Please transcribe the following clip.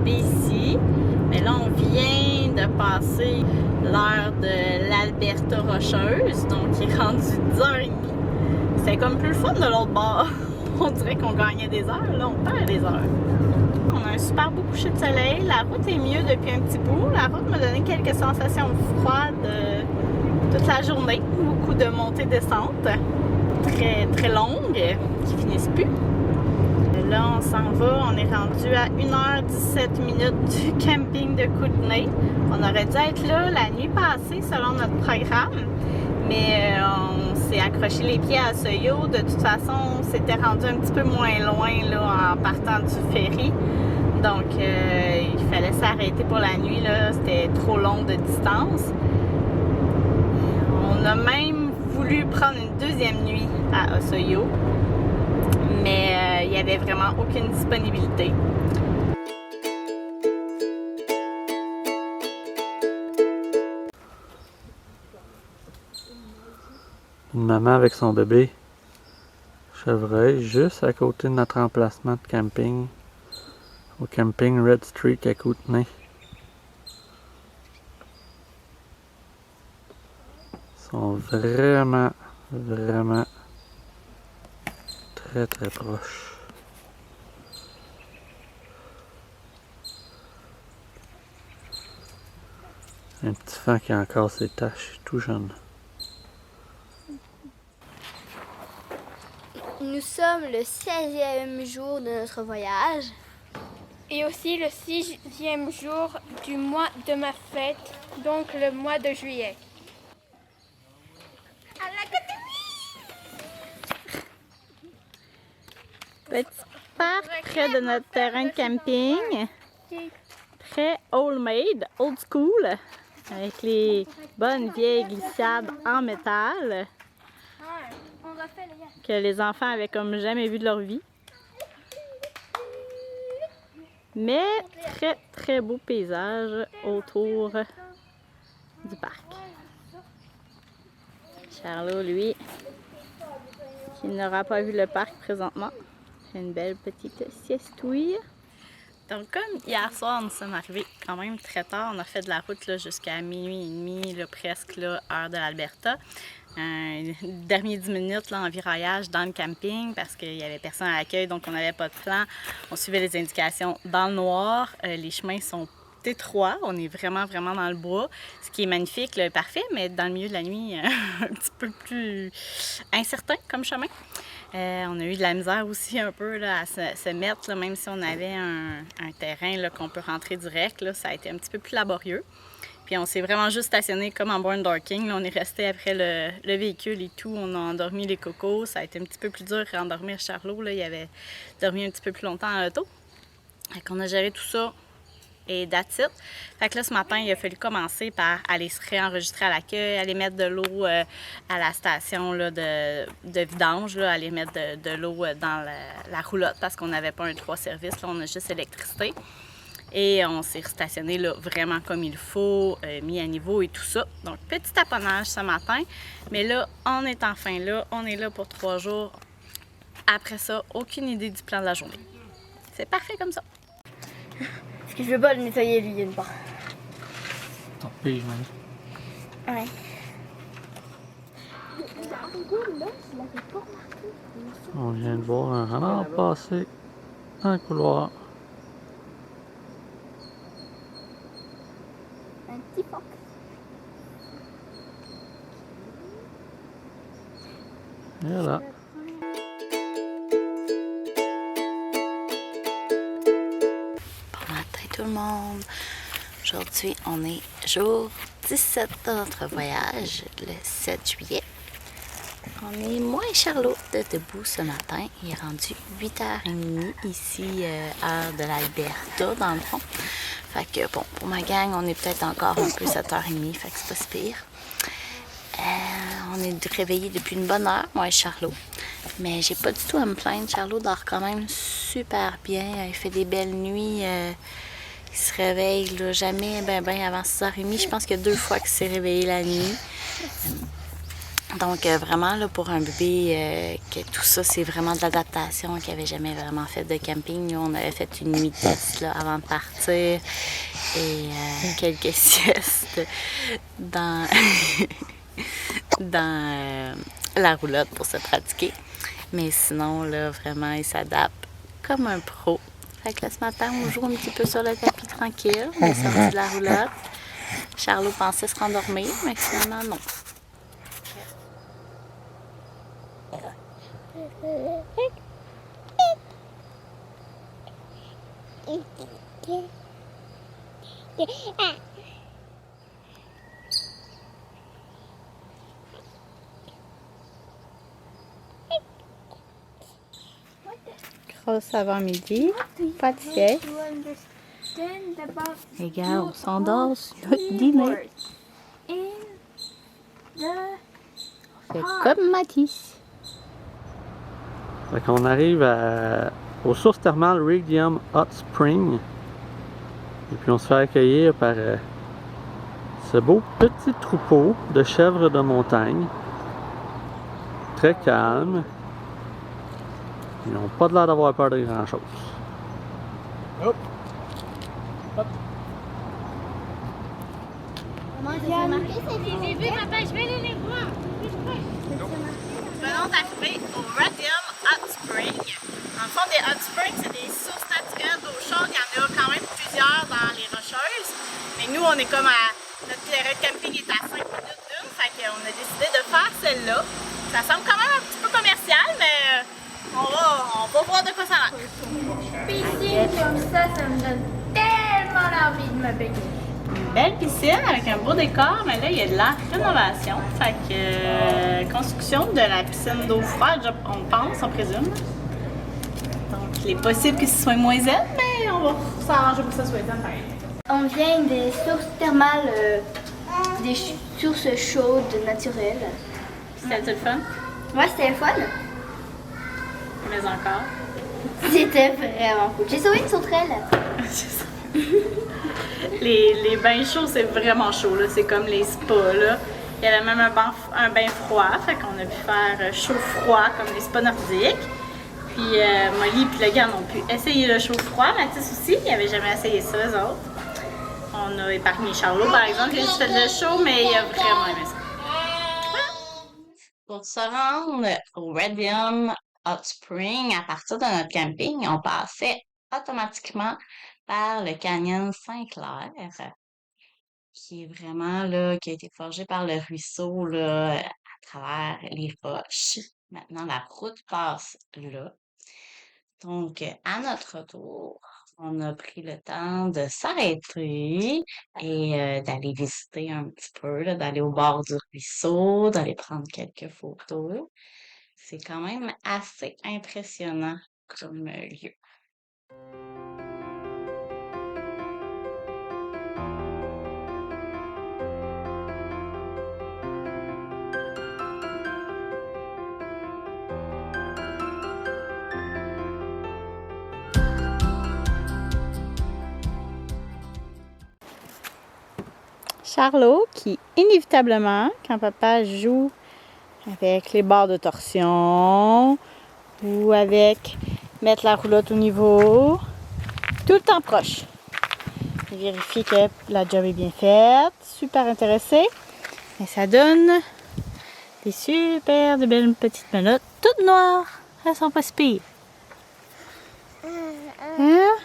habiter ici. Mais là, on vient de passer l'heure de l'Alberta rocheuse, donc il est rendu 10h30. C'était comme plus le fun de l'autre bord. On dirait qu'on gagnait des heures, là, on perd des heures. On a un super beau coucher de soleil. La route est mieux depuis un petit bout. La route m'a donné quelques sensations froides toute la journée. Beaucoup de montées-descentes. Très longues, qui finissent plus. Là, on s'en va. On est rendu à 1h17 du camping de Kootenay. On aurait dû être là la nuit passée selon notre programme. Mais on s'est accroché les pieds à Soyo. De toute façon, on s'était rendu un petit peu moins loin là, en partant du ferry. Donc, il fallait s'arrêter pour la nuit. C'était trop long de distance. On a même voulu prendre une deuxième nuit à Osoyo. Mais il n'y avait vraiment aucune disponibilité. Une maman avec son bébé chevreuil juste à côté de notre emplacement de camping au camping Red Streak à Kootenay. Ils sont vraiment très proches. Un petit fan qui a encore ses taches, tout jeune. Nous sommes le 16e jour de notre voyage. Et aussi le 6e jour du mois de ma fête, donc le mois de juillet. Petit parc près de notre terrain de camping. Très old-made, old school. Avec les bonnes vieilles glissades en métal. Que les enfants avaient comme jamais vu de leur vie. Mais très beau paysage autour du parc. Charlot, lui, qui n'aura pas vu le parc présentement, fait une belle petite siestouille. Donc comme hier soir, nous sommes arrivés quand même très tard. On a fait de la route jusqu'à minuit et demi, là, presque là, heure de l'Alberta. Dernier 10 minutes là, en viraillage dans le camping parce qu'il n'y avait personne à l'accueil, donc on n'avait pas de plan. On suivait les indications dans le noir. Les chemins sont étroits. On est vraiment dans le bois, ce qui est magnifique, là, parfait, mais dans le milieu de la nuit, un petit peu plus incertain comme chemin. On a eu de la misère aussi un peu là, à se mettre, là, même si on avait un terrain là, qu'on peut rentrer direct, là, ça a été un petit peu plus laborieux. Puis on s'est vraiment juste stationné comme en born dorking. Là, on est resté après le véhicule et tout. On a endormi les cocos. Ça a été un petit peu plus dur à endormir Charlot. Là. Il avait dormi un petit peu plus longtemps à l'auto. Fait qu'on a géré tout ça et that's it. Fait que là, ce matin, il a fallu commencer par aller se réenregistrer à l'accueil, aller mettre de l'eau à la station là, de vidange, là, aller mettre de l'eau dans la roulotte parce qu'on n'avait pas un 3 services. Là, on a juste électricité. Et on s'est stationné là, vraiment comme il faut, mis à niveau et tout ça. Donc, petit taponnage ce matin. Mais là, on est enfin là. On est là pour 3 jours. Après ça, aucune idée du plan de la journée. C'est parfait comme ça. Parce que je veux pas le nettoyer, lui, d'une part. Tant pis, man. Ouais. On vient de voir un renard passer dans le couloir. Un petit fox. Et voilà. Bon matin tout le monde. Aujourd'hui, on est jour 17 de notre voyage, le 7 juillet. On est moi et Charlot de debout ce matin. Il est rendu 8h30 ici, heure de l'Alberta, dans le fond. Fait que bon, pour ma gang, on est peut-être encore un peu 7h30, fait que c'est pas si pire. On est réveillés depuis une bonne heure, moi et Charlot. Mais j'ai pas du tout à me plaindre. Charlot dort quand même super bien. Il fait des belles nuits. Il se réveille là, jamais ben avant 6h30. Je pense qu'il y a 2 fois qu'il s'est réveillé la nuit. Donc vraiment là, pour un bébé, que tout ça c'est vraiment de l'adaptation, qui avait jamais vraiment fait de camping. Nous on avait fait une nuit de test là, avant de partir et quelques siestes dans, dans la roulotte pour se pratiquer. Mais sinon là vraiment il s'adapte comme un pro. Fait que là ce matin on joue un petit peu sur le tapis tranquille. On est sorti de la roulotte. Charlot pensait se rendormir, mais finalement non. Grosse avant-midi, pas de sieste. Les gars, on s'endort sur notre dîner. On fait comme Matisse. Fait qu'on arrive aux sources thermales Rigium Hot Spring. Et puis on se fait accueillir par ce beau petit troupeau de chèvres de montagne. Très calme. Ils n'ont pas l'air d'avoir peur de grand chose. Hop. Hop. Venons d'arriver au Rigium Hot Spring. En fond, des hot springs, c'est des sources naturelles d'eau chaude. Il y en a quand même plusieurs dans les Rocheuses. Mais nous, on est comme à... Notre terrain de camping est à 5 minutes d'une. Fait qu'on a décidé de faire celle-là. Ça semble quand même un petit peu commercial, mais on va voir de quoi ça a l'air. Piscine comme ça me donne tellement envie de me baigner. Une belle piscine avec un beau décor, mais là, il y a de la rénovation. Fait que construction de la piscine d'eau froide, on pense, on présume. Donc, il est possible que ce soit moins zen, mais on va s'arranger pour que ça soit zen pareil. On vient des sources thermales, des sources chaudes naturelles. C'était le fun? Ouais, c'était le fun. Mais encore. C'était vraiment cool. J'ai sauvé une sauterelle. Les bains chauds, c'est vraiment chaud, là. C'est comme les spas, là. Il y avait même un bain froid, fait qu'on a pu faire chaud-froid comme les spas nordiques. Puis Molly et le gars ont pu essayer le chaud-froid. Mathis aussi, il n'avait jamais essayé ça, eux autres. On a épargné Charlot, par exemple, qui a juste fait le chaud, mais il a vraiment aimé ça. Pour se rendre au Rigium Hot Spring, à partir de notre camping, on passait automatiquement par le canyon Saint-Clair, qui est vraiment là, qui a été forgé par le ruisseau là, à travers les roches. Maintenant, la route passe là. Donc, à notre retour, on a pris le temps de s'arrêter et d'aller visiter un petit peu, là, d'aller au bord du ruisseau, d'aller prendre quelques photos. C'est quand même assez impressionnant comme lieu. Charlot qui, inévitablement, quand papa joue avec les barres de torsion ou avec mettre la roulotte au niveau, tout le temps proche. Il vérifie que la job est bien faite, super intéressé. Et ça donne des super de belles petites menottes toutes noires. Elles sont pas si pires. Hein?